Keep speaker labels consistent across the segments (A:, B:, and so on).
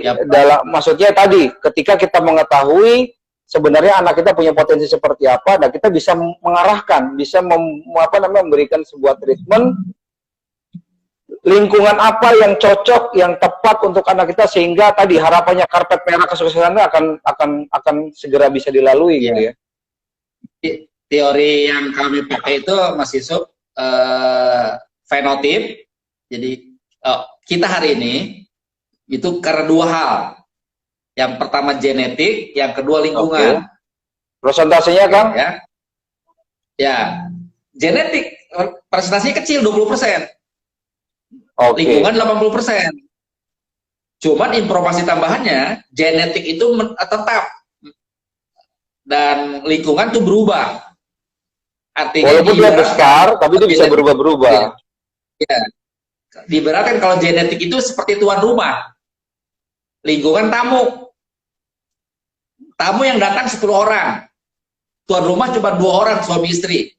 A: Yap.
B: dalam maksudnya tadi ketika kita mengetahui sebenarnya anak kita punya potensi seperti apa, dan kita bisa mengarahkan, bisa memberikan sebuah treatment lingkungan apa yang cocok, yang tepat untuk anak kita, sehingga tadi harapannya karpet merah kesuksesannya akan segera bisa dilalui gitu ya.
A: Teori yang kami pakai itu Mas Yusuf, fenotip. Jadi kita hari ini itu karena dua hal. Yang pertama genetik, yang kedua lingkungan.
B: Persentasenya Kang?
A: Ya, genetik presentasinya kecil 20%.
B: Lingkungan
A: 80%. Cuman informasi tambahannya, genetik itu tetap dan lingkungan tuh berubah. Artinya
B: walaupun dia besar, tapi itu bisa berubah-berubah.
A: Ya. Diibaratkan kalau genetik itu seperti tuan rumah, lingkungan tamu. Tamu yang datang 10 orang, tuan rumah cuma 2 orang, suami istri.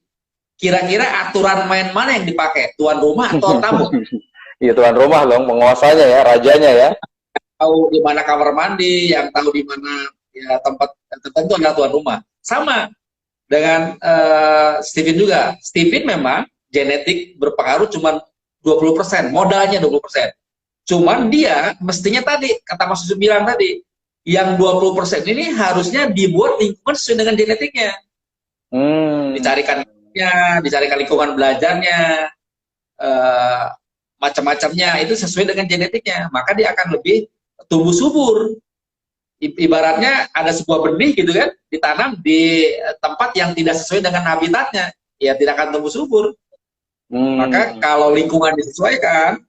A: Kira-kira aturan main mana yang dipakai, tuan rumah atau tamu?
B: Iya, tuan rumah dong, penguasanya ya, rajanya ya.
A: Tahu di mana kamar mandi, yang tahu di mana ya tempat tertentu adalah tuan rumah. Sama dengan Steven juga. Steven memang genetik berpengaruh cuma 20%, modalnya 20%. Cuman dia mestinya tadi, kata Mas Yusuf bilang tadi, yang 20% ini harusnya dibuat lingkungan sesuai dengan genetiknya. Dicarikan lingkungan belajarnya, macam-macamnya itu sesuai dengan genetiknya, maka dia akan lebih tumbuh subur. Ibaratnya ada sebuah benih gitu kan, ditanam di tempat yang tidak sesuai dengan habitatnya, ya tidak akan tumbuh subur. Maka kalau lingkungan disesuaikan,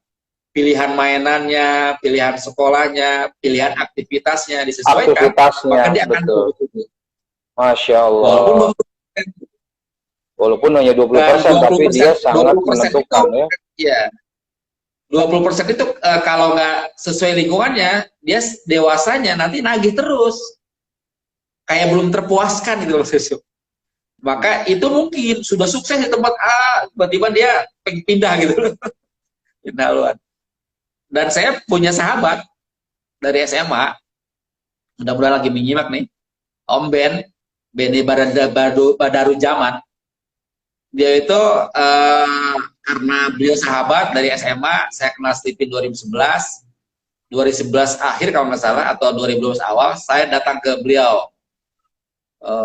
A: pilihan mainannya, pilihan sekolahnya, pilihan aktivitasnya disesuaikan, maka dia akan tumbuh subur.
B: Masya Allah. Walaupun hanya 20%, tapi dia sangat menentukan ya.
A: Iya. 20% itu kalau nggak sesuai lingkungannya, dia dewasanya nanti nagih terus. Kayak belum terpuaskan gitu loh, Yusuf. Maka itu mungkin sudah sukses di tempat A, tiba-tiba dia pindah gitu loh. Pindah luar. Dan saya punya sahabat dari SMA, mudah-mudahan lagi menyimak nih, Om Benny Badaru Zaman. Dia itu karena beliau sahabat dari SMA, saya kenal Steven 2011 akhir kalau nggak salah, atau 2012 awal, saya datang ke beliau.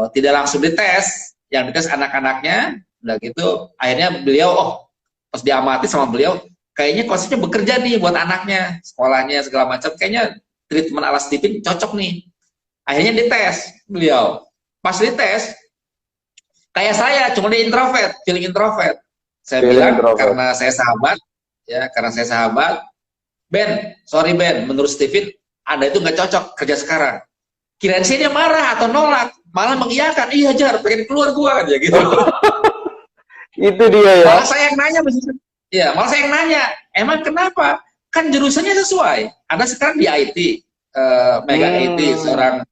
A: Tidak langsung dites, yang dites anak-anaknya, udah gitu, akhirnya beliau, pas diamati sama beliau, kayaknya konsepnya bekerja nih buat anaknya, sekolahnya, segala macam, kayaknya treatment ala Steven cocok nih. Akhirnya dites beliau. Pas dites, kayak saya, cuma dia introvert, feeling introvert. Saya bilang, karena saya sahabat, ya, karena saya sahabat, Ben, sorry Ben, menurut Steven, Anda itu nggak cocok kerja sekarang. Kirain sih dia marah atau nolak, malah mengiyakan, iya Jar, pengen keluar gua aja gitu.
B: Itu dia ya.
A: Malah saya yang nanya, ya, malah saya yang nanya, emang kenapa? Kan jurusannya sesuai. Anda sekarang di IT, mega IT, seorang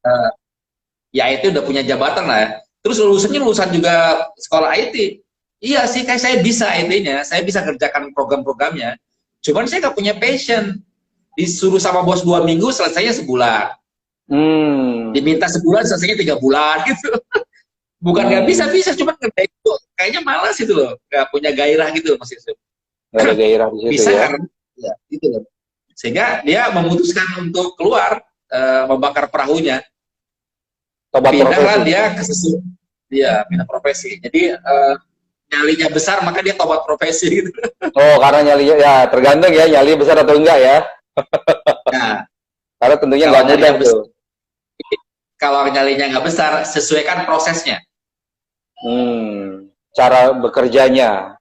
A: ya IT udah punya jabatan lah ya. Terus lulusan juga sekolah IT. Iya sih, kayak saya bisa IT-nya, saya bisa kerjakan program-programnya. Cuman saya nggak punya passion. Disuruh sama bos 2 minggu, selesainya sebulan. Diminta sebulan, selesainya 3 bulan gitu. Bukan nggak bisa, cuman ngerjain itu kayaknya malas itu loh, nggak punya gairah gitu loh Mas Yusuf.
B: Nggak ada gairah di situ
A: bisa
B: ya.
A: kan? Ya, gitu loh. Sehingga dia memutuskan untuk keluar, membakar perahunya. Pindahlah dia ke dia pindah profesi. Jadi nyalinya besar, maka dia tobat profesi gitu.
B: Oh, karena nyalinya ya tergantung ya, nyali besar atau enggak ya.
A: Nah,
B: karena tentunya nggak mudah tuh.
A: Kalau nyalinya nggak besar, sesuaikan prosesnya.
B: Cara bekerjanya.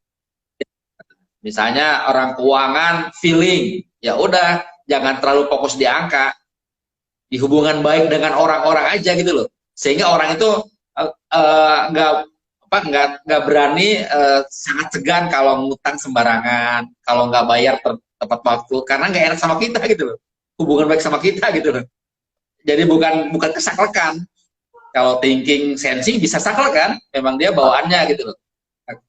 A: Misalnya orang keuangan, feeling, ya udah, jangan terlalu fokus di angka. Di hubungan baik dengan orang-orang aja gitu loh. Sehingga orang itu nggak berani, sangat segan kalau ngutang sembarangan, kalau nggak bayar tepat waktu, karena nggak enak sama kita gitu loh. Hubungan baik sama kita gitu loh. Jadi bukan kesaklekan. Kalau thinking sensing bisa saklekan, memang dia bawaannya gitu loh.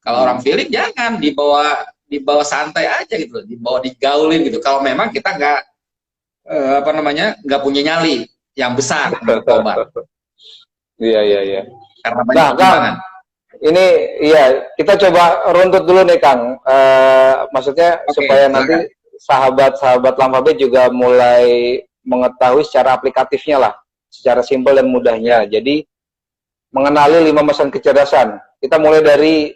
A: Kalau orang feeling jangan dibawa santai aja gitu loh, dibawa digaulin gitu. Kalau memang kita apa namanya, nggak punya nyali yang besar narkoba
B: Iya, iya, iya.
A: karena banyak
B: Nah, Kang,
A: pertimbangan.
B: ini iya kita coba runtut dulu nih, Kang. Maksudnya
A: Oke,
B: supaya
A: silakan.
B: nanti sahabat-sahabat Lamfabe juga mulai mengetahui secara aplikatifnya lah, secara simpel dan mudahnya. Jadi mengenali 5 mesin kecerdasan. Kita mulai dari,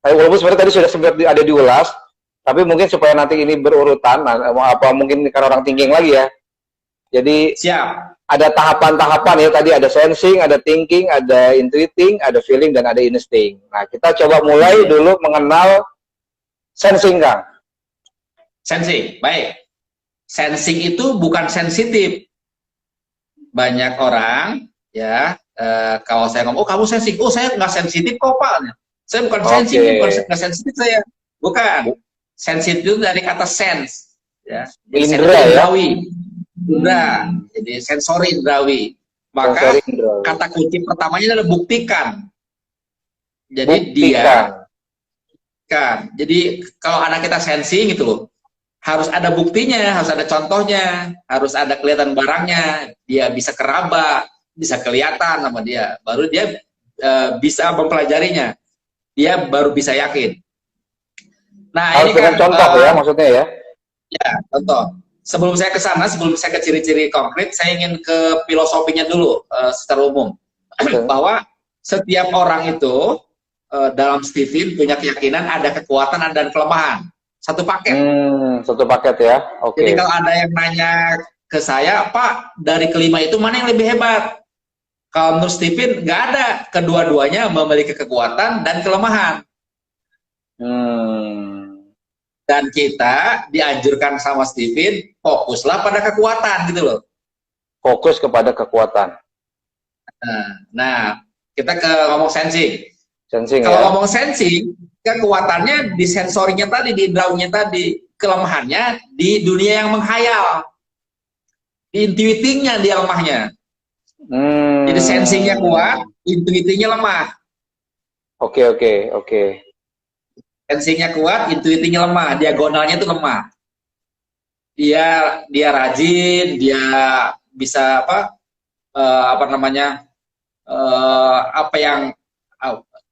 B: walaupun sebenarnya tadi sudah sempat ada diulas, tapi mungkin supaya nanti ini berurutan, apa mungkin karena orang thinking lagi ya. Jadi
A: Siap.
B: ada tahapan-tahapan ya, tadi ada sensing, ada thinking, ada intuiting, ada feeling, dan ada instinct. Nah, kita coba mulai dulu mengenal sensing, Kang.
A: Sensing, baik. Sensing itu bukan sensitif. Banyak orang ya, kalau saya ngomong, oh kamu sensing, oh saya nggak sensitif kok Pak. Saya bukan sensing,
B: Oke.
A: bukan nggak sensitif saya. Bukan. Sensitif itu dari kata sense, ya. Jadi sense itu
B: Indra ya.
A: indrawi, indra. Jadi sensori indrawi. Maka
B: Sensori indra.
A: kata kunci pertamanya adalah buktikan. Jadi
B: Buktikan.
A: jadi kalau anak kita sensing gitu loh, harus ada buktinya, harus ada contohnya, harus ada kelihatan barangnya, dia bisa keraba, bisa kelihatan sama dia, baru dia bisa mempelajarinya, dia baru bisa yakin. Nah
B: Harus
A: ini
B: dengan
A: kan,
B: contoh ya, maksudnya ya.
A: ya contoh. Sebelum saya ke sana, sebelum saya ke ciri-ciri konkret, saya ingin ke filosofinya dulu secara umum, bahwa setiap orang itu dalam Stephen punya keyakinan ada kekuatan dan kelemahan, satu paket.
B: Satu paket ya. Oke.
A: Jadi kalau ada yang nanya ke saya, Pak, dari kelima itu mana yang lebih hebat? Kalau menurut Stephen, nggak ada. Kedua-duanya memiliki kekuatan dan kelemahan. Dan kita dianjurkan sama Stephen, fokuslah pada kekuatan gitu loh.
B: Fokus kepada kekuatan.
A: Nah, kita ke ngomong sensing.
B: Sensing
A: Kalau
B: ya.
A: ngomong sensing, kekuatannya di sensorinya tadi, di indrawinya tadi. Kelemahannya di dunia yang menghayal. Di intuitingnya dia lemahnya. Jadi sensingnya kuat, intuitingnya lemah.
B: Oke, oke, oke.
A: Sensingnya kuat, intuitingnya lemah, diagonalnya itu lemah. Dia rajin, dia bisa apa namanya, apa yang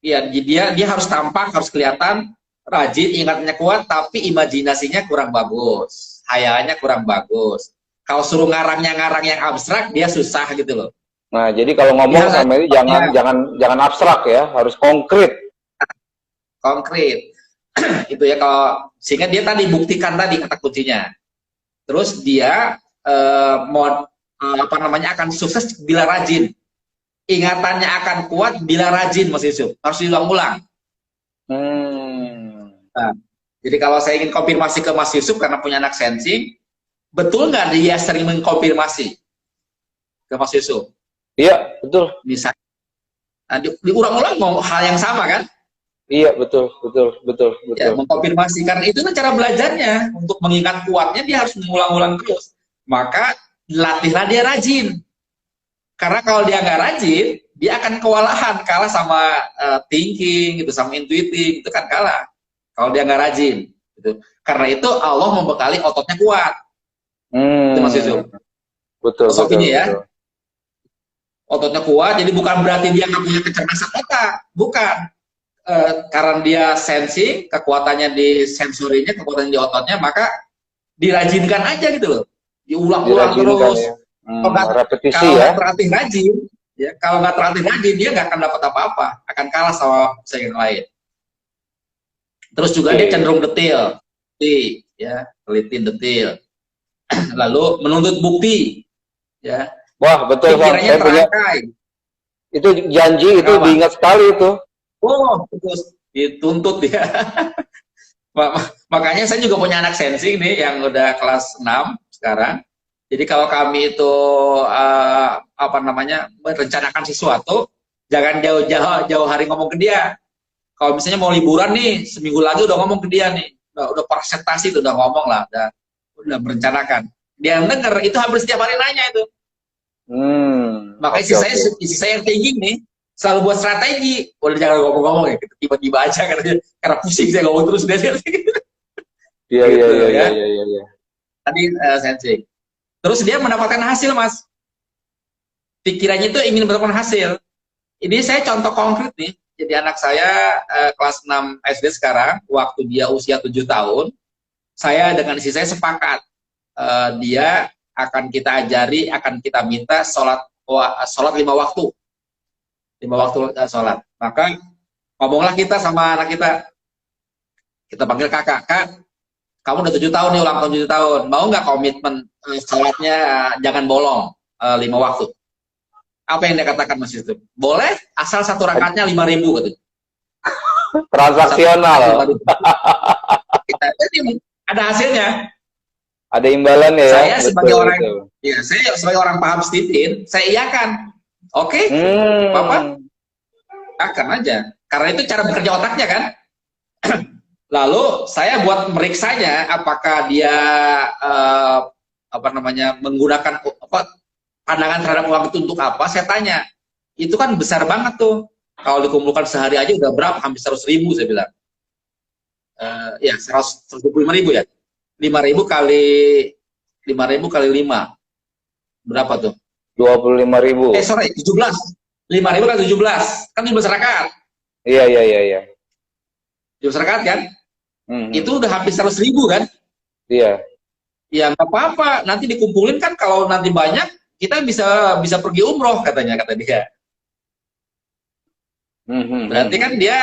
A: ya dia harus tampak, harus kelihatan rajin, ingatnya kuat, tapi imajinasinya kurang bagus, hayalannya kurang bagus. Kalau suruh ngarang yang abstrak, dia susah gitu loh.
B: Nah, jadi kalau ngomong sama ini jangan abstrak ya, harus konkret.
A: Konkret. Itu ya, kalau sehingga dia tadi buktikan tadi kata kuncinya. Terus dia apa namanya, akan sukses bila rajin. Ingatannya akan kuat bila rajin, Mas Yusuf. Harus diulang-ulang. Nah, jadi kalau saya ingin konfirmasi ke Mas Yusuf karena punya anak sensing, betul nggak dia sering mengkonfirmasi ke Mas Yusuf?
B: Iya, betul.
A: Bisa. Nah, diulang-ulang mau hal yang sama kan?
B: Iya, betul.
A: Ya, mengkonfirmasi, karena itu kan cara belajarnya. Untuk mengingat kuatnya dia harus mengulang-ulang terus. Maka latihlah dia rajin. Karena kalau dia nggak rajin, dia akan kewalahan, kalah sama thinking, gitu, sama intuiting, itu kan kalah. Kalau dia nggak rajin, gitu. Karena itu Allah membekali ototnya kuat. Itu Mas Yusuf.
B: Betul.
A: Ya. Ototnya kuat, jadi bukan berarti dia nggak punya kecerdasan otak, bukan. Karena dia sensing, kekuatannya di sensorinya, kekuatannya di ototnya, maka dirajinkan aja gitu loh, diulang-ulang terus ya.
B: Repetisi
A: kalau
B: ya.
A: Terlatih rajin ya, kalau nggak terlatih rajin dia nggak akan dapat apa-apa, akan kalah sama pesaing yang lain. Terus juga dia cenderung detail, ya, teliti detail. Lalu menuntut bukti ya.
B: Wah, betul,
A: pikirannya terangkai.
B: Itu janji itu diingat sekali itu.
A: Oh, terus dituntut dia. Makanya saya juga punya anak sensing nih yang udah kelas 6 sekarang. Jadi kalau kami itu apa namanya, merencanakan sesuatu, jangan jauh-jauh hari ngomong ke dia. Kalau misalnya mau liburan nih, seminggu lagi udah ngomong ke dia nih, udah presentasi itu, udah ngomong lah, udah merencanakan. Dia denger, itu hampir setiap hari nanya itu. Makanya isi saya yang tinggi nih, selalu buat strategi. Udah jangan ngomong-ngomong ya, tiba-tiba aja karena pusing saya ngomong terus dia.
B: Iya.
A: Tadi sensing. Terus dia mendapatkan hasil, Mas. Pikirannya itu ingin mendapatkan hasil. Ini saya contoh konkret nih. Jadi anak saya kelas 6 SD sekarang, waktu dia usia 7 tahun, saya dengan istri saya sepakat. Dia akan kita ajari, akan kita minta sholat 5 waktu. 5 waktu sholat. Maka ngomonglah kita sama anak kita panggil kakak, Kak, kamu udah 7 tahun nih, ulang tahun 7 tahun, mau nggak komitmen sholatnya jangan bolong 5 waktu? Apa yang dia katakan Mas Yusuf? Boleh, asal satu rakaatnya 5.000 gitu.
B: Transaksional.
A: Jadi ada hasilnya.
B: Ada imbalan ya.
A: Saya sebagai orang, ya saya sebagai orang paham Stipin, saya iakan. Oke, Bapak, akan aja. Karena itu cara bekerja otaknya kan. Lalu saya buat meriksanya, apakah dia menggunakan pandangan terhadap uang itu untuk apa? Saya tanya. Itu kan besar banget tuh. Kalau dikumpulkan sehari aja udah berapa? Hampir 100.000 saya bilang. Ya 125.000 ya. 5.000 kali 5. Berapa tuh?
B: 25.000.
A: Sorry, 17. 5.000 kali 17. Kan 17 rakaat.
B: Iya.
A: 17 rakaat kan? Itu udah hampir 100.000 kan?
B: Iya.
A: Ya nggak apa-apa. Nanti dikumpulin kan, kalau nanti banyak kita bisa pergi umroh katanya, kata dia. Berarti kan dia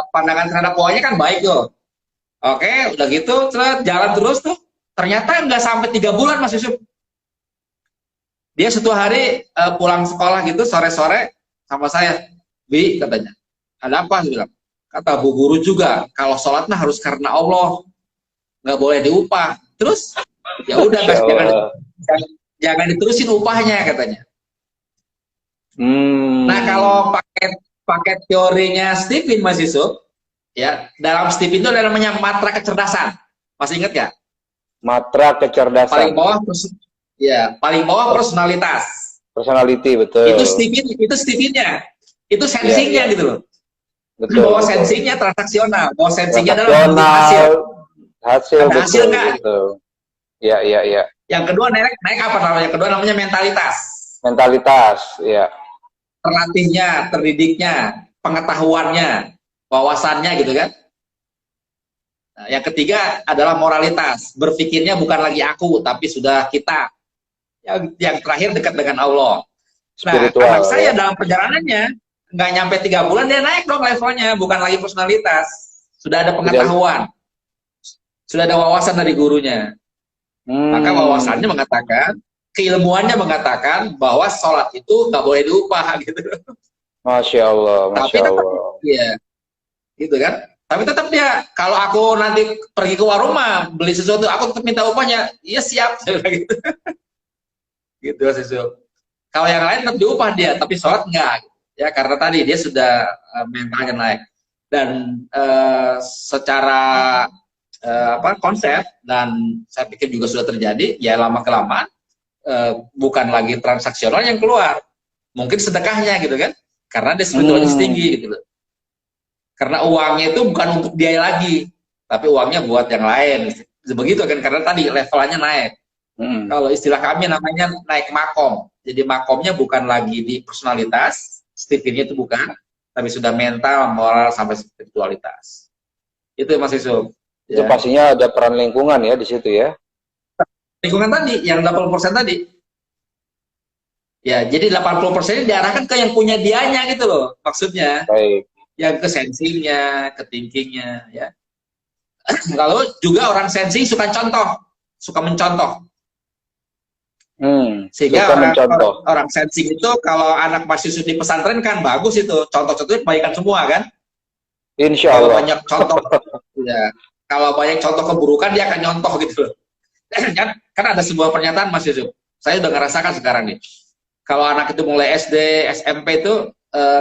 A: pandangan terhadap uangnya kan baik tuh. Oke, udah gitu jalan terus tuh. Ternyata nggak sampai 3 bulan Mas Yusuf. Dia suatu hari pulang sekolah gitu sore-sore sama saya, Bi, katanya. Ada apa? Saya bilang. Kata Bu Guru juga, kalau sholat mah harus karena Allah, nggak boleh diupah. Terus ya udah, jangan diterusin upahnya katanya. Nah kalau pakai teorinya Stephen Mas Yusuf, ya dalam Stephen itu ada namanya matra kecerdasan. Masih ingat ya?
B: Matra kecerdasan.
A: Paling bawah personalitas.
B: Personality, betul.
A: Itu Stephen-nya. Itu sensingnya gitu loh.
B: Betul.
A: Bahwa sensinya transaksional. Bahwa sensinya adalah hasil.
B: Hasil
A: nggak?
B: Iya.
A: Yang kedua naik apa namanya? Yang kedua namanya mentalitas.
B: Mentalitas, ya.
A: Terlatihnya, terdidiknya, pengetahuannya, wawasannya gitu kan. Nah, yang ketiga adalah moralitas. Berpikirnya bukan lagi aku, tapi sudah kita. Yang terakhir dekat dengan Allah.
B: Spiritual,
A: anak saya dalam perjalanannya nggak nyampe 3 bulan dia naik dong levelnya, bukan lagi personalitas. Sudah ada pengetahuan. Sudah ada wawasan dari gurunya. Maka wawasannya mengatakan, keilmuannya mengatakan bahwa sholat itu nggak boleh diupah gitu.
B: Masya Allah, Masya Allah.
A: Iya, gitu kan. Tapi tetap dia, kalau aku nanti pergi ke warung mah beli sesuatu, aku tetap minta upahnya. Iya siap, gitu. Gitu sesuatu. Kalau yang lain tetap diupah dia, tapi sholat enggak. Ya karena tadi dia sudah mentalnya naik. Dan secara konsep, dan saya pikir juga sudah terjadi, ya lama kelamaan bukan lagi transaksional yang keluar, mungkin sedekahnya gitu kan, karena dia spiritualitas tinggi gitu loh. Karena uangnya itu bukan untuk dia lagi, tapi uangnya buat yang lain, begitu kan, karena tadi levelnya naik. Kalau istilah kami namanya naik makom, jadi makomnya bukan lagi di personalitas, Stephen-nya itu bukan, tapi sudah mental, moral, sampai spiritualitas. Itu Mas Yusuf.
B: Itu pastinya ada peran lingkungan ya di situ ya.
A: Lingkungan tadi, yang 80% tadi. Ya, jadi 80% diarahkan ke yang punya dianya gitu loh, maksudnya.
B: Baik.
A: Yang ke sensingnya, ke thinkingnya, ya. Lalu juga orang sensing suka mencontoh. Sehingga orang sensing itu, kalau anak mahasiswa di pesantren kan bagus itu, contoh-contohnya kebaikan semua kan.
B: Insya Allah.
A: Kalau banyak contoh, ya. Kalau banyak contoh keburukan dia akan nyontoh gitu loh. Kan ada sebuah pernyataan Mas Yusuf, saya udah ngerasakan sekarang nih, kalau anak itu mulai SD, SMP itu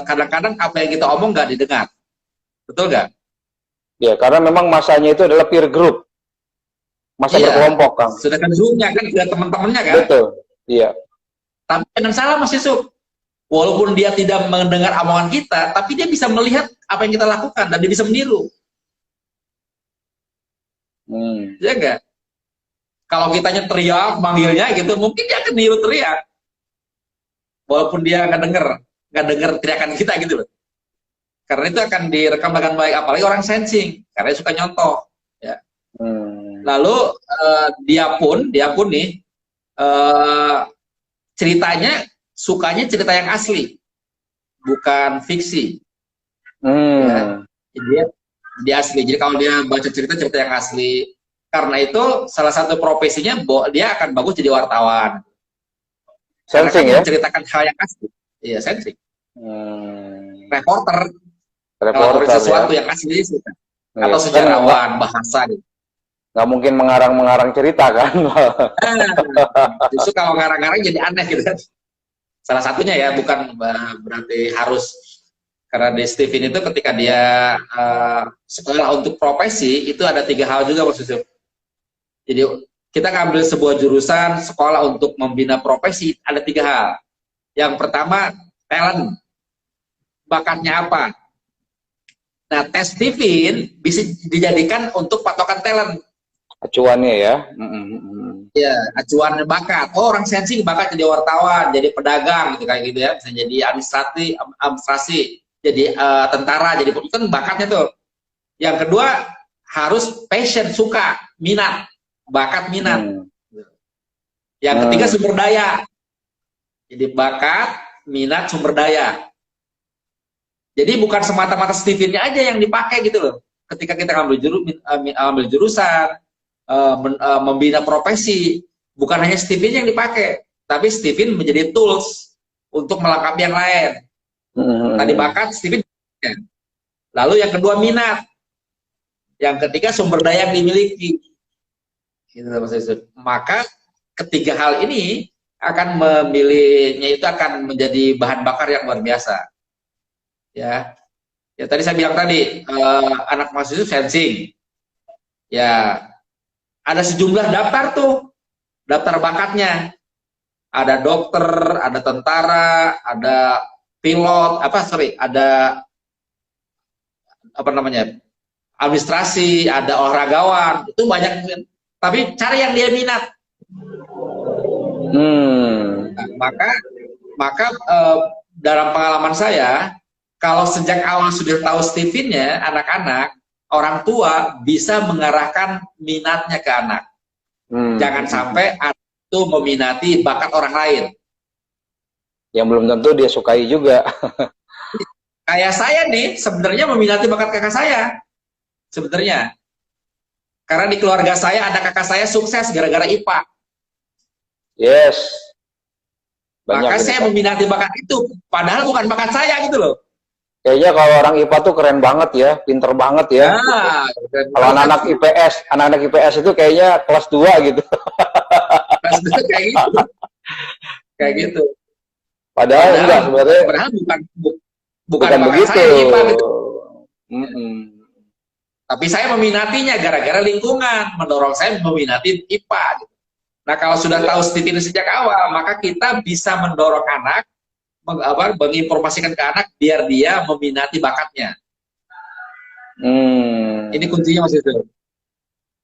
A: kadang-kadang apa yang kita omong nggak didengar, betul nggak?
B: Ya, karena memang masanya itu adalah peer group, masa berkelompok kan.
A: Sudah kan zoomnya kan, sudah teman-temannya kan.
B: Betul, iya.
A: Tapi jangan salah Mas Yusuf, walaupun dia tidak mendengar omongan kita, tapi dia bisa melihat apa yang kita lakukan dan dia bisa meniru. Ya enggak? Kalau kitanya teriak manggilnya gitu, mungkin dia akan niru teriak, walaupun dia nggak denger teriakan kita gitu loh. Karena itu akan direkam dengan baik, apalagi orang sensing, karena dia suka nyontoh. Ya. Lalu dia pun nih ceritanya sukanya cerita yang asli, bukan fiksi. Ya. Jadi dia asli. Jadi kalau dia baca cerita yang asli, karena itu salah satu profesinya dia akan bagus jadi wartawan.
B: Sensing
A: kan
B: ya?
A: Menceritakan hal yang asli. Iya, sensing. Reporter sesuatu
B: ya?
A: yang asli sih. Atau sejarawan, bahasa gitu.
B: Nggak mungkin mengarang-mengarang cerita kan?
A: Justru kalau ngarang-ngarang jadi aneh gitu kan. Salah satunya ya, bukan berarti harus. Karena di Stephen itu ketika dia sekolah untuk profesi, itu ada 3 hal juga maksudnya. Jadi kita ngambil sebuah jurusan sekolah untuk membina profesi, ada 3 hal. Yang pertama, talent. Bakatnya apa? Nah, tes Stephen bisa dijadikan untuk patokan talent.
B: Acuannya ya?
A: Ya, acuan bakat. Oh, orang sensing bakat jadi wartawan, jadi pedagang, gitu kayak gitu ya. Bisa jadi administrasi, jadi tentara, jadi itu kan bakatnya tuh. Yang kedua, harus passion, suka, minat, bakat, minat. Yang ketiga, sumber daya. Jadi bakat, minat, sumber daya. Jadi bukan semata-mata Stephen-nya aja yang dipakai gitu loh. Ketika kita ngambil jurusan, membina profesi, bukan hanya Stephen yang dipakai, tapi Stephen menjadi tools untuk melengkapi yang lain. Tadi bakat, Stephen. Lalu yang kedua, minat. Yang ketiga, sumber daya yang dimiliki. Gitu, maka ketiga hal ini akan memilihnya itu akan menjadi bahan bakar yang luar biasa. Ya tadi saya bilang tadi anak mahasiswa sensing. Ya, ada sejumlah daftar tuh, daftar bakatnya. Ada dokter, ada tentara, ada pilot, ada administrasi, ada olahragawan, itu banyak. Tapi cari yang dia minat. Nah, maka dalam pengalaman saya, kalau sejak awal sudah tahu Stephen-nya, anak-anak, orang tua bisa mengarahkan minatnya ke anak. Jangan sampai anak itu meminati bakat orang lain.
B: Yang belum tentu dia sukai juga.
A: Kayak saya nih, sebenarnya meminati bakat kakak saya. Sebenarnya. Karena di keluarga saya ada kakak saya sukses gara-gara IPA.
B: Yes.
A: Maka saya meminati bakat itu, padahal bukan bakat saya gitu loh.
B: Kayaknya kalau orang IPA tuh keren banget ya, pinter banget ya. Kalau anak-anak IPS itu kayaknya kelas 2 gitu.
A: Kelas 2 kayak gitu. Kayak gitu.
B: Padahal enggak sebenarnya.
A: Padahal bukan bakat saya IPA gitu. Tapi saya meminatinya gara-gara lingkungan mendorong saya meminati IPA gitu. Nah, kalau sudah tahu Stephen sejak awal, maka kita bisa mendorong anak, menginformasikan ke anak biar dia meminati bakatnya. Ini kuncinya Mas itu.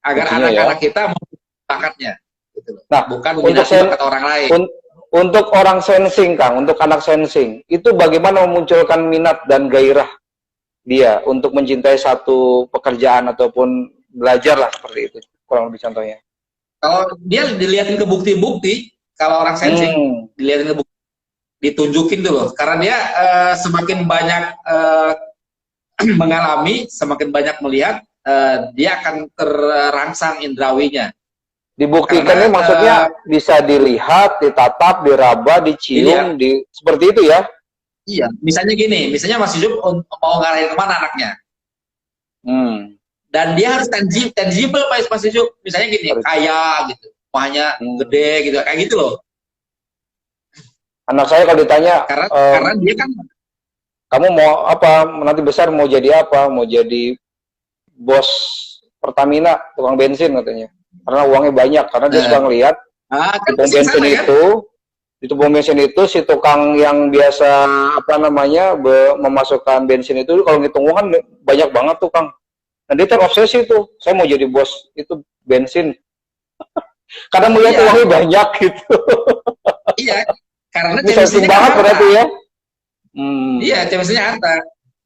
A: Agar anak-anak kita meminati bakatnya. Gitu.
B: Nah,
A: bukan meminati bakat orang lain.
B: Untuk orang sensing, Kang, untuk anak sensing, itu bagaimana memunculkan minat dan gairah dia untuk mencintai satu pekerjaan ataupun belajar lah seperti itu, kurang lebih contohnya.
A: Kalau dia dilihatin ke bukti-bukti, kalau orang sensing dilihatin ke bukti, ditunjukin dulu, karena dia semakin banyak mengalami, semakin banyak melihat, dia akan terangsang indrawinya.
B: Dibuktikannya maksudnya bisa dilihat, ditatap, diraba, dicium, seperti itu ya?
A: Iya, misalnya gini, misalnya Mas Yusuf mau ngarahin kemana anaknya, dan dia harus tangible Mas Yusuf, misalnya gini, kaya gitu, rumahnya gede gitu, kayak gitu loh.
B: Anak saya kalau ditanya,
A: karena dia kan,
B: kamu mau apa, nanti besar mau jadi apa, mau jadi bos Pertamina, tukang bensin katanya, karena uangnya banyak, karena dia suka ngelihat di pom bensin itu, di pom bensin itu si tukang yang biasa memasukkan bensin itu kalau ngitung uang kan banyak banget tuh Kang. Nah dia terobsesi tuh, saya mau jadi bos itu bensin. Karena melihat
A: Iya,
B: uangnya banyak gitu.
A: iya. Karena
B: Ini sensing
A: chemistry-nya kan
B: banget
A: harta.
B: berarti ya.
A: Iya, chemistry-nya harta.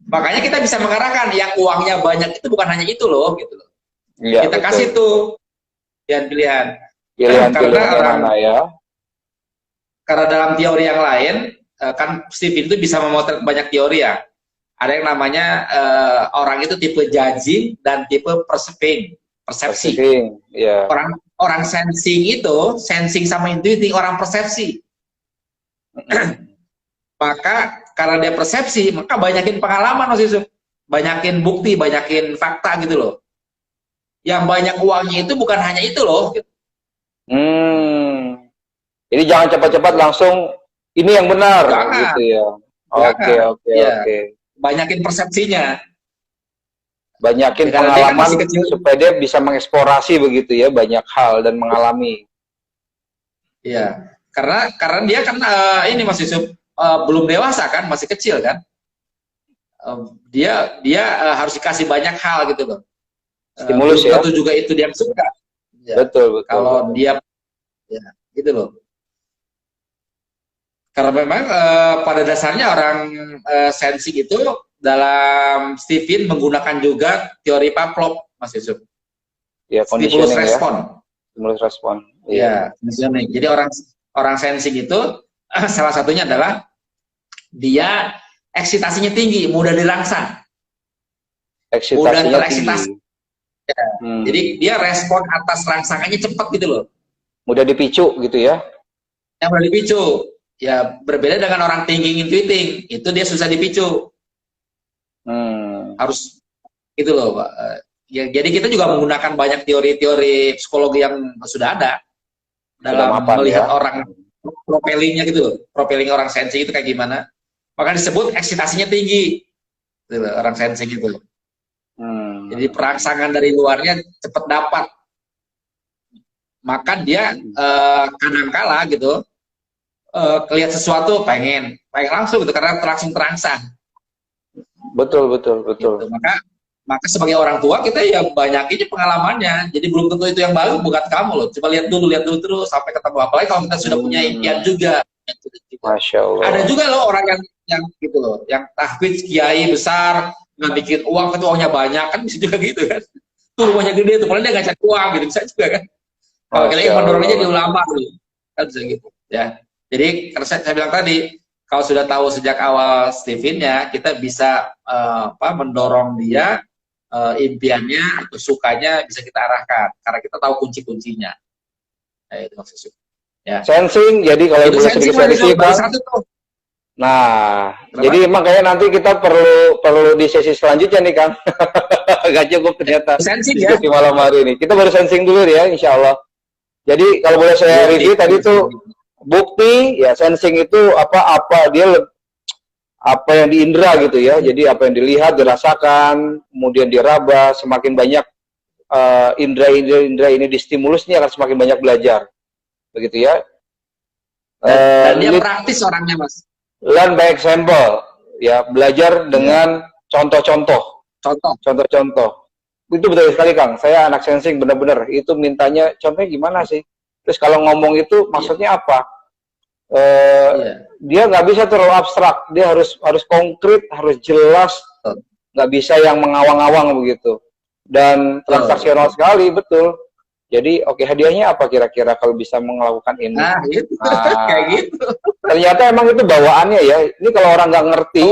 A: Makanya kita bisa mengarahkan yang uangnya banyak itu bukan hanya itu loh, gitu loh.
B: Iya,
A: Kita
B: betul.
A: kasih tuh pilihan-pilihan. Karena
B: Pilihan-pilihan yang
A: orang
B: mana ya?
A: karena dalam teori yang lain kan Stephen itu bisa memotret banyak teori ya. Ada yang namanya orang itu tipe judging dan tipe perceiving, persepsi.
B: Perceiving, ya.
A: Orang sensing itu, sensing sama intuiting, orang persepsi. Maka karena dia persepsi, maka banyakin pengalaman Mas Yusuf. Banyakin bukti, banyakin fakta gitu loh. Yang banyak uangnya itu bukan hanya itu loh. Gitu.
B: Jadi jangan cepat-cepat langsung ini yang benar
A: Jangan.
B: gitu ya. Oke.
A: Banyakin persepsinya.
B: Banyakin
A: Ya, karena dia kan masih
B: pengalaman
A: kecil.
B: supaya dia bisa mengeksplorasi begitu ya, banyak hal dan mengalami.
A: Iya. Karena dia kan ini Mas Yusuf belum dewasa kan, masih kecil kan. Dia harus dikasih banyak hal gitu loh.
B: Stimulus
A: belum
B: ya.
A: tentu juga itu dia yang suka. Ya.
B: Betul.
A: Kalau dia ya gitu loh. Karena memang pada dasarnya orang sensing itu dalam Stephen menggunakan juga teori Pavlov, Mas Yusuf.
B: Ya,
A: Stimulus
B: conditioning
A: respon.
B: ya. Stimulus respon.
A: Iya, conditioning. Jadi orang sensing itu salah satunya adalah dia eksitasinya tinggi, mudah dirangsang. Mudah tereksitasi. Ya. Jadi dia respon atas rangsangannya cepat gitu loh.
B: Mudah dipicu gitu ya.
A: Yang mudah dipicu. Ya berbeda dengan orang thinking intuiting, itu dia susah dipicu. Harus gitu loh, Pak. Ya, jadi kita juga menggunakan banyak teori-teori psikologi yang sudah ada dalam melihat orang propellingnya gitu loh. Propelling orang sensing itu kayak gimana. Maka disebut eksitasinya tinggi. Gitu loh, orang sensing itu. Jadi perangsangan dari luarnya cepat dapat. Maka dia kadang-kala gitu kelihatan sesuatu pengen langsung gitu karena langsung terangsang. Betul. Gitu. Maka sebagai orang tua kita ya banyakin pengalamannya. Jadi belum tentu itu yang bagus buat kamu loh. Coba lihat dulu terus sampai ketemu. Apalagi kalau kita sudah punya impian juga.
B: Masya Allah.
A: Ada juga loh orang yang gitu loh, yang tahfidz kiai besar nggak bikin uang, tapi uangnya banyak kan bisa juga gitu kan. Tuh rumahnya gede tuh, padahal dia nggak cari uang gitu bisa juga kan. Kalau kita yang mendorongnya di ulama gitu, kan bisa gitu ya. Jadi karena saya bilang tadi, kalau sudah tahu sejak awal Stephen-nya, kita bisa mendorong dia impiannya atau sukanya bisa kita arahkan karena kita tahu kunci-kuncinya. Nah, itu maksudnya. Ya.
B: Sensing, jadi kalau boleh sedikit sharing Bang. Nah, kenapa? Jadi emang kayaknya nanti kita perlu di sesi selanjutnya nih Kang. Gak cukup ternyata
A: sensing,
B: diskusi malam hari ini. Kita baru sensing dulu ya, insya Allah. Jadi kalau boleh saya review tadi tuh bukti ya, sensing itu apa dia apa yang diindra gitu ya. Jadi apa yang dilihat, dirasakan, kemudian diraba, semakin banyak indra ini distimulus, ini akan semakin banyak belajar. Begitu ya.
A: Dan dia praktis orangnya, Mas.
B: Learn by example, ya, belajar dengan contoh-contoh. Itu betul sekali Kang, saya anak sensing benar-benar itu mintanya contohnya gimana sih, terus kalau ngomong itu maksudnya apa, dia nggak bisa terlalu abstrak, dia harus konkret, harus jelas, nggak bisa yang mengawang-awang begitu, dan transaksional sekali, betul. Jadi oke, hadiahnya apa kira-kira kalau bisa melakukan ini?
A: Gitu. Kayak gitu.
B: Ternyata emang itu bawaannya ya. Ini kalau orang nggak ngerti,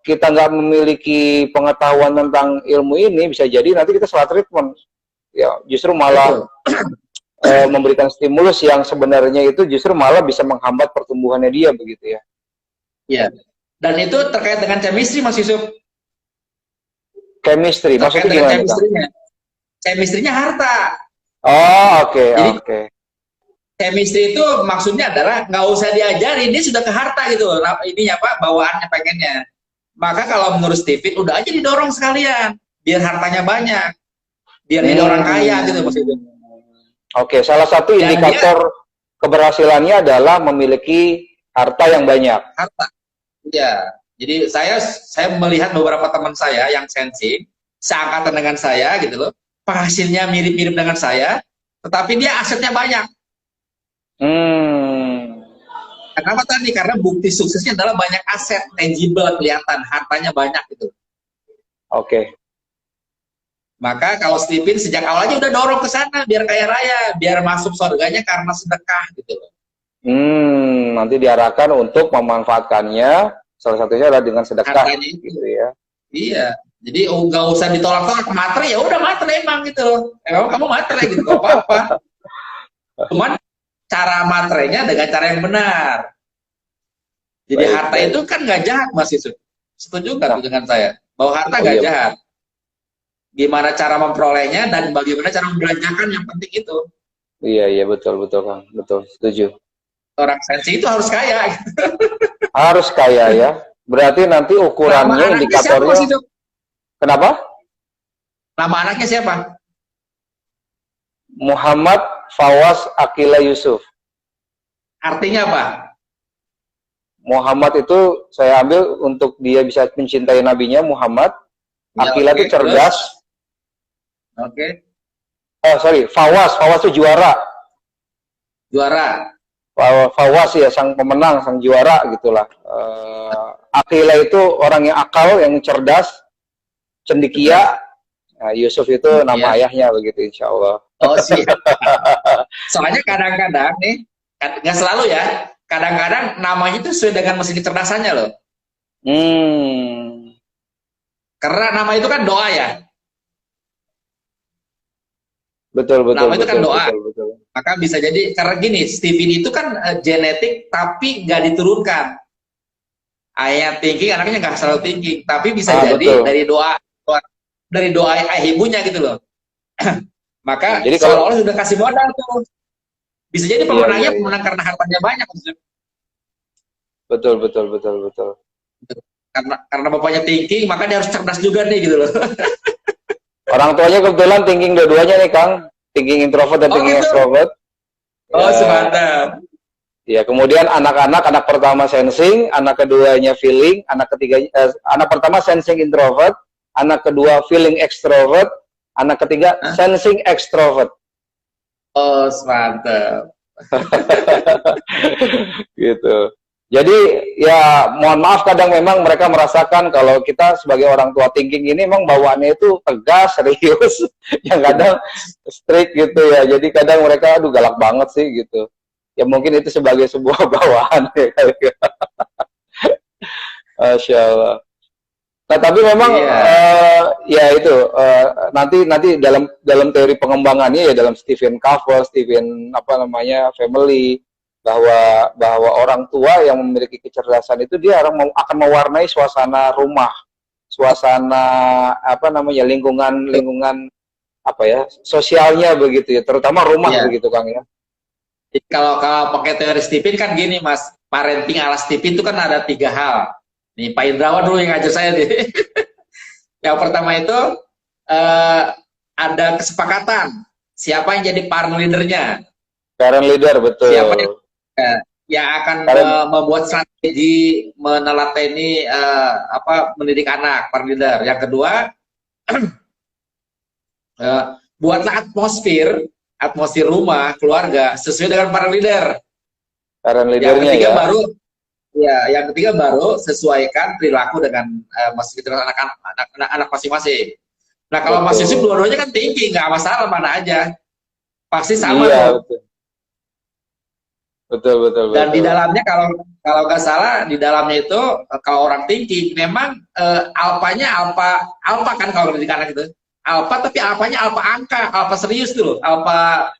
B: kita nggak memiliki pengetahuan tentang ilmu ini, bisa jadi nanti kita salah treatment. Ya, justru malah memberikan stimulus yang sebenarnya itu justru malah bisa menghambat pertumbuhannya dia begitu ya. Iya.
A: Dan itu terkait dengan chemistry, Mas Yusuf.
B: Chemistry, maksudnya gimana?
A: Chemistry-nya harta.
B: Oke.
A: Chemistry itu maksudnya adalah nggak usah diajarin, dia sudah ke harta gitu. Ininya bawaannya pengennya. Maka kalau menurut Stephen, udah aja didorong sekalian, biar hartanya banyak, biar jadi orang kaya gitu maksudnya.
B: Oke, salah satu indikator keberhasilannya adalah memiliki harta yang banyak.
A: Harta. Iya. Jadi saya melihat beberapa teman saya yang sensing, seangkatan dengan saya gitu loh. penghasilnya mirip-mirip dengan saya, tetapi dia asetnya banyak. Kenapa tadi? Karena bukti suksesnya adalah banyak aset, tangible, kelihatan, hartanya banyak gitu.
B: Oke.
A: Maka kalau Stephen sejak awalnya udah dorong ke sana, biar kaya raya, biar masuk surganya karena sedekah gitu loh.
B: Nanti diarahkan untuk memanfaatkannya, salah satunya adalah dengan sedekah,
A: Hartanya itu.
B: gitu ya.
A: Iya. Jadi nggak usah ditolak-tolak, matre ya udah matre emang gitu loh. Emang kamu matre gitu, gak apa-apa. Cuman cara matrenya dengan cara yang benar. Jadi
B: Baik,
A: harta
B: baik.
A: itu kan nggak jahat, Mas Yusuf. Setuju nggak tuh dengan saya? Bahwa harta nggak
B: iya.
A: jahat. Gimana cara memperolehnya dan bagaimana cara membelanjakan, yang penting itu.
B: Iya, betul Kang, betul, setuju.
A: Orang sensi itu harus kaya.
B: Harus kaya ya. Berarti nanti
A: Nama
B: ukurannya,
A: anaknya siapa, Mas
B: indikatornya.
A: Yusuf?
B: Kenapa?
A: Nama anaknya siapa?
B: Muhammad Fawaz Akila Yusuf.
A: Artinya apa?
B: Muhammad itu saya ambil untuk dia bisa mencintai nabinya Muhammad.
A: Ya,
B: Akila itu cerdas.
A: Oke.
B: Sorry, Fawaz itu juara.
A: Juara.
B: Fawaz ya sang pemenang, sang juara gitulah. Akila itu orang yang akal, yang cerdas, cendekia. Nah, Yusuf itu nama ayahnya begitu, insya Allah.
A: Oh siap. Soalnya kadang-kadang nih, nggak selalu ya, kadang-kadang namanya itu sesuai dengan mesin kecerdasannya loh. Karena nama itu kan doa ya.
B: Betul.
A: Nama itu kan doa.
B: Betul.
A: Maka bisa jadi, karena gini, Stephen itu kan genetik tapi nggak diturunkan. Ayah thinking, anaknya nggak selalu thinking, tapi bisa jadi betul. dari doa ayah ibunya gitu loh. Maka jadi seolah-olah sudah kasih modal tuh. Bisa jadi pemenangnya pemenang karena hartanya banyak.
B: Betul.
A: Karena bapaknya thinking, maka dia harus cerdas juga nih gitu loh.
B: Orang tuanya kebetulan thinking dua-duanya nih Kang, thinking introvert dan thinking
A: gitu?
B: extrovert.
A: Oh semantap.
B: Ya, kemudian anak pertama sensing, anak keduanya feeling, anak pertama sensing introvert, anak kedua feeling extrovert, anak ketiga sensing extrovert.
A: Oh semantap.
B: Gitu. Jadi ya mohon maaf kadang memang mereka merasakan kalau kita sebagai orang tua thinking ini memang bawaannya itu tegas, serius, yang kadang strict gitu ya. Jadi kadang mereka aduh galak banget sih gitu. Ya mungkin itu sebagai sebuah bawaan ya. Masya Allah. Nah, tapi memang ya itu nanti dalam teori pengembangannya ya dalam Stephen Covey, family, bahwa orang tua yang memiliki kecerdasan itu dia akan mewarnai suasana rumah, suasana lingkungan sosialnya begitu ya, terutama rumah begitu Kang ya.
A: Jadi kalau pakai teori Stephen kan gini Mas, parenting ala Stephen itu kan ada 3 hal. Nih Pak Indrawan dulu yang ngajar saya nih. Yang pertama itu ada kesepakatan siapa yang jadi parent leadernya.
B: Parent leader, betul.
A: Siapa yang akan membuat strategi, menelateni mendidik anak, parent leader. Yang kedua, buatlah atmosfer rumah, keluarga sesuai dengan parent leader.
B: Parent leadernya
A: yang ketiga baru sesuaikan perilaku dengan anak masing-masing. Nah kalau Mas Yusuf dua-duanya kan tinggi, nggak masalah mana aja, pasti sama tuh.
B: Betul.
A: Dan di dalamnya kalau nggak salah di dalamnya itu kalau orang tinggi memang alpanya alpa kan kalau di anak itu alpa, tapi alpanya alpa angka, alpa serius tuh loh, alpa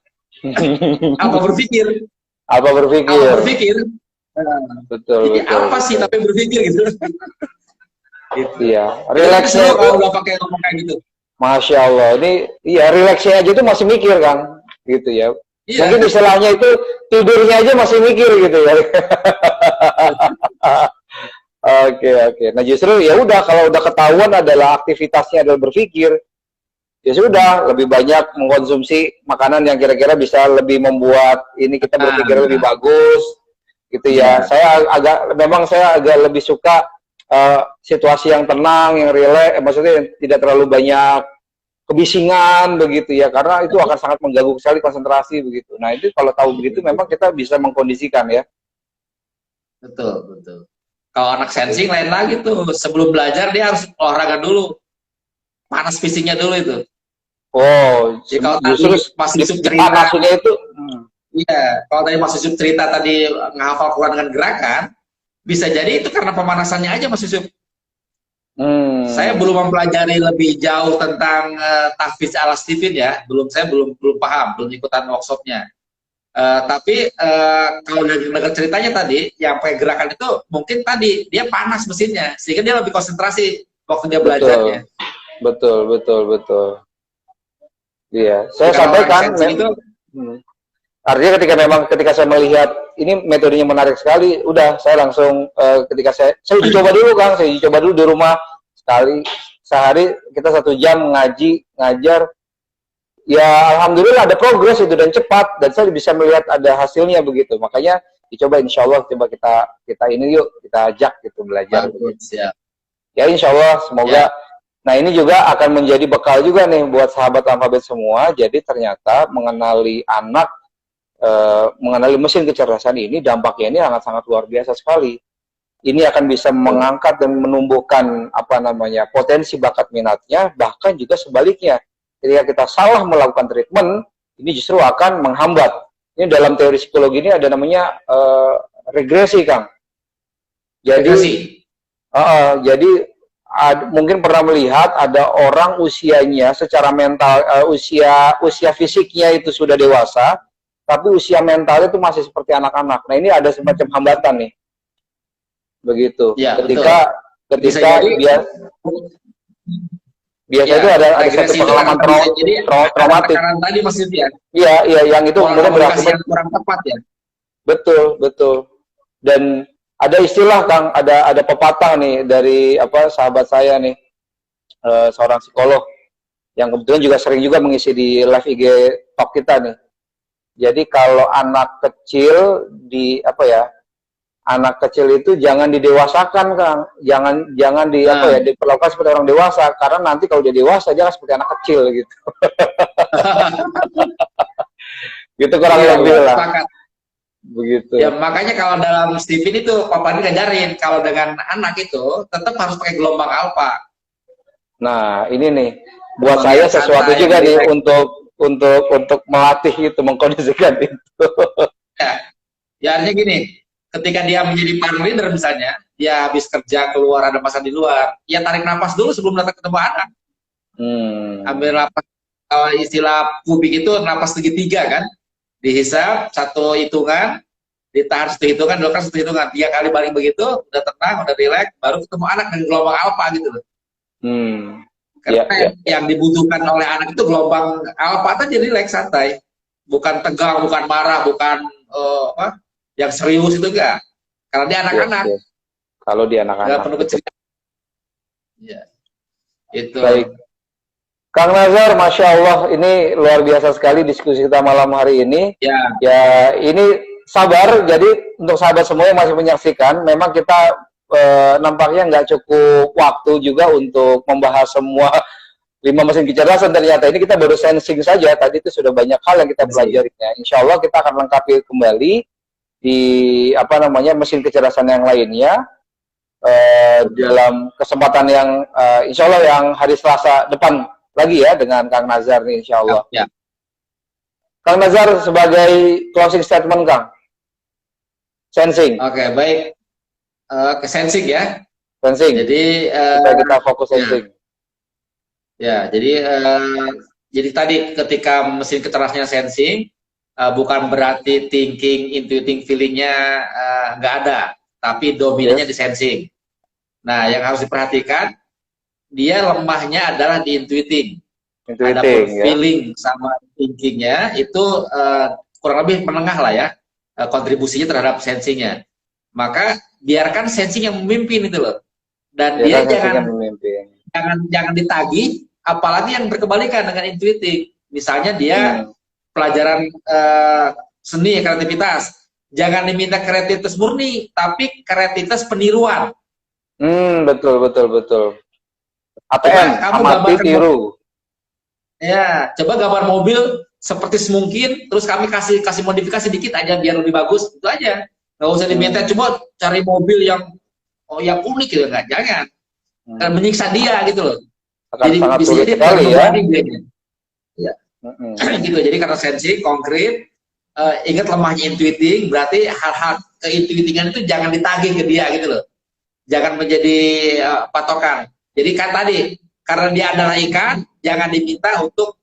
A: berpikir.
B: Alpa berpikir. Betul.
A: Jadi apa sih tapi berpikir gitu.
B: Gitu. Iya. Relaxnya
A: kalau udah pakai ngomong kayak gitu.
B: Masya Allah. Ini relaxnya aja tuh masih mikir Kang, gitu ya. Iya. Mungkin istilahnya itu tidurnya aja masih mikir gitu ya. Oke. Nah justru ya udah kalau udah ketahuan adalah aktivitasnya adalah berpikir, ya sudah lebih banyak mengkonsumsi makanan yang kira-kira bisa lebih membuat ini kita berpikir lebih bagus. Gitu ya. Saya agak lebih suka situasi yang tenang, yang rileks, maksudnya tidak terlalu banyak kebisingan begitu ya, karena itu akan sangat mengganggu sekali konsentrasi begitu. Nah itu kalau tahu begitu memang kita bisa mengkondisikan ya.
A: Betul, betul. Kalau anak sensing lain lagi tuh, sebelum belajar dia harus olahraga dulu, panas fisiknya dulu itu.
B: Oh,
A: Jadi kalau tadi
B: justru
A: Mas Yusuf cerita,
B: dipanasinya itu,
A: iya, kalau tadi Mas Yusuf cerita tadi ngehafal Quran dengan gerakan, bisa jadi itu karena pemanasannya aja Mas Yusuf. Saya belum mempelajari lebih jauh tentang tahfiz al-Astifin ya, saya belum paham, belum ikutan workshopnya. Tapi kalau dengar ceritanya tadi, yang pakai gerakan itu mungkin tadi dia panas mesinnya, sehingga dia lebih konsentrasi waktu dia belajarnya.
B: Betul. Iya, saya
A: Jadi kalau orang
B: sampaikan.
A: sensing itu,
B: Artinya ketika saya melihat ini metodenya menarik sekali, udah saya langsung ketika saya uji coba dulu Kang, saya uji coba dulu di rumah sekali sehari kita 1 jam ngajar, ya alhamdulillah ada progres itu dan cepat, dan saya bisa melihat ada hasilnya begitu. Makanya dicoba, insya Allah coba kita ini yuk, kita ajak gitu belajar.
A: bagus, ya.
B: Ya insya Allah semoga. Nah ini juga akan menjadi bekal juga nih buat sahabat alfabet semua. Jadi ternyata mengenali anak, mengenali mesin kecerdasan ini, dampaknya ini sangat luar biasa sekali. Ini akan bisa mengangkat dan menumbuhkan potensi bakat minatnya, bahkan juga sebaliknya. Ketika kita salah melakukan treatment, ini justru akan menghambat. Ini dalam teori psikologi ini ada namanya regresi, Kang. Jadi, mungkin pernah melihat ada orang usianya secara mental, usia fisiknya itu sudah dewasa, tapi usia mentalnya itu masih seperti anak-anak. Nah ini ada semacam hambatan nih, begitu. Ya, ketika biasa itu ada satu pengalaman traumatik.
A: Tadi maksudnya.
B: Iya, yang itu kemudian berakibat
A: kurang tepat ya.
B: Betul. Dan ada istilah Kang, ada pepatah nih dari sahabat saya nih, seorang psikolog yang kebetulan juga sering juga mengisi di live IG talk kita nih. Jadi kalau anak kecil anak kecil itu jangan didewasakan Kang, jangan diperlakukan seperti orang dewasa, karena nanti kalau dia dewasa dia akan seperti anak kecil gitu. Gitu kurang lebih lah. Begitu.
A: Ya makanya kalau dalam Stephen itu Papa ini ngajarin kalau dengan anak itu tetap harus pakai gelombang alfa.
B: Nah ini nih buat saya sesuatu juga nih untuk melatih itu, mengkondisikan itu.
A: Ya artinya gini, ketika dia menjadi partner leader misalnya, dia habis kerja keluar ada masalah di luar, ya tarik nafas dulu sebelum datang ketemu anak. Ambil nafas, istilah kubik itu nafas segitiga kan, dihisap 1 hitungan, ditahan 1 hitungan, dilakukan 1 hitungan, 3 kali balik begitu, udah tenang, udah rileks, baru ketemu anak dengan gelombang alfa gitu loh. Karena yang dibutuhkan oleh anak itu gelombang alfa aja, rileks, santai, bukan tegang, bukan marah, bukan yang serius itu enggak. Kalau dia anak-anak.
B: Kalau dia anak-anak.
A: Enggak perlu kecil. Ya. Itu.
B: Baik. Kang Nazar, Masya Allah, ini luar biasa sekali diskusi kita malam hari ini. Ya, ini sabar. Jadi untuk sahabat semua yang masih menyaksikan, memang kita nampaknya nggak cukup waktu juga untuk membahas semua 5 mesin kecerdasan. Ternyata ini kita baru sensing saja. Tadi itu sudah banyak hal yang kita pelajarinya. Insya Allah kita akan lengkapi kembali di mesin kecerdasan yang lainnya dalam kesempatan yang insya Allah yang hari Selasa depan lagi ya dengan Kang Nazar nih insya Allah. Ya. Kang Nazar sebagai closing statement Kang. Sensing.
A: Oke, baik. Ke sensing ya.
B: Sensing.
A: Jadi
B: kita fokus sensing.
A: Ya, jadi tadi ketika mesin kecerdasannya sensing, bukan berarti thinking, intuiting, feelingnya nggak ada, tapi dominannya di sensing. Nah, yang harus diperhatikan, dia lemahnya adalah di intuiting. Adapun feeling sama thinkingnya itu kurang lebih menengah lah ya, kontribusinya terhadap sensingnya. Maka biarkan sensing yang memimpin itu loh, dan dia jangan ditagih, apalagi yang berkebalikan dengan intuiting. Misalnya dia pelajaran seni kreativitas, jangan diminta kreativitas murni, tapi kreativitas peniruan.
B: Betul. ATM, amati tiru.
A: Ya, coba gambar mobil seperti semungkin, terus kami kasih modifikasi dikit aja biar lebih bagus, itu aja. Nggak usah diminta, coba cari mobil yang unik gitu, nggak, jangan. Dan menyiksa dia gitu loh.
B: Akan
A: Jadi
B: sangat
A: bisa
B: sulit
A: jadi
B: sekali ya.
A: Ya. Gitu. Jadi karena sensi konkret, ingat lemahnya intuiting, berarti hal-hal keintuitingan itu jangan ditagih ke dia gitu loh. Jangan menjadi patokan. Jadi kan tadi karena dia adalah ikan, jangan diminta untuk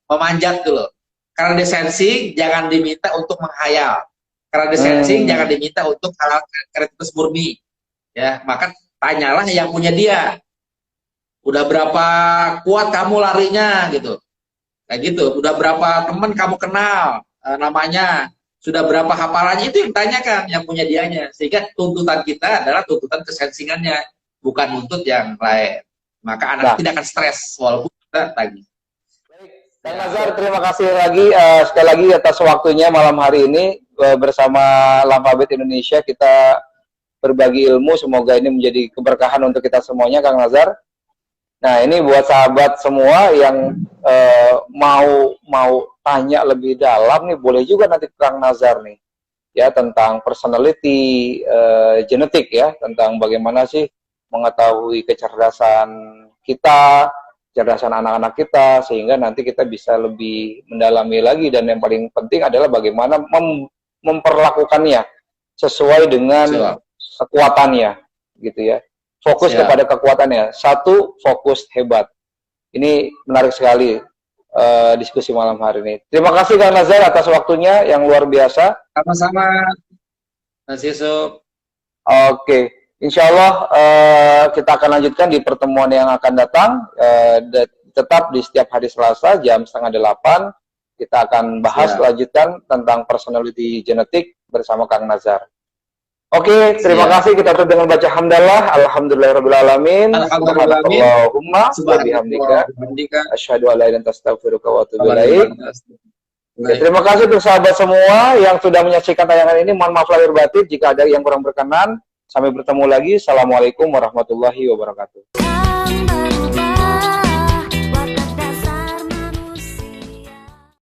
A: memanjat dulu. Karena dia sensing, jangan diminta untuk menghayal. Karena dia sensing, jangan diminta untuk hal-hal kreativitas murni. Ya, maka tanyalah yang punya dia. Udah berapa kuat kamu larinya gitu. Kayak gitu. Udah berapa teman kamu kenal namanya. Sudah berapa hafalannya, itu yang tanyakan yang punya dianya. Sehingga tuntutan kita adalah tuntutan kesensingannya, bukan nuntut yang lain. Maka anak tidak akan stres walaupun kita tagih.
B: Kang Nazar, terima kasih lagi sekali lagi atas waktunya malam hari ini bersama Alphabet Indonesia. Kita berbagi ilmu, semoga ini menjadi keberkahan untuk kita semuanya, Kang Nazar. Nah, ini buat sahabat semua yang mau tanya lebih dalam nih, boleh juga nanti Kang Nazar nih, ya, tentang personality genetik ya, tentang bagaimana sih mengetahui kecerdasan kita, kecerdasan anak-anak kita, sehingga nanti kita bisa lebih mendalami lagi, dan yang paling penting adalah bagaimana memperlakukannya sesuai dengan kekuatannya, gitu ya. Fokus kepada kekuatannya. Satu, fokus hebat. Ini menarik sekali diskusi malam hari ini. Terima kasih Kang Nazar atas waktunya yang luar biasa.
A: Sama-sama, Mas Yusuf.
B: Oke, insya Allah kita akan lanjutkan di pertemuan yang akan datang. Tetap di setiap hari Selasa jam 7:30 kita akan bahas lanjutan tentang personality genetik bersama Kang Nazar. Oke, terima kasih. Kita tutup dengan baca hamdalah. Alhamdulillahirrabbilalamin. Allahumma wa bihamdika asyhadu an la ilaha illa anta astaghfiruka wa atubu ilaik. Terima kasih untuk sahabat semua yang sudah menyaksikan tayangan ini. Mohon maaf lahir batin jika ada yang kurang berkenan. Sampai bertemu lagi. Assalamualaikum warahmatullahi wabarakatuh.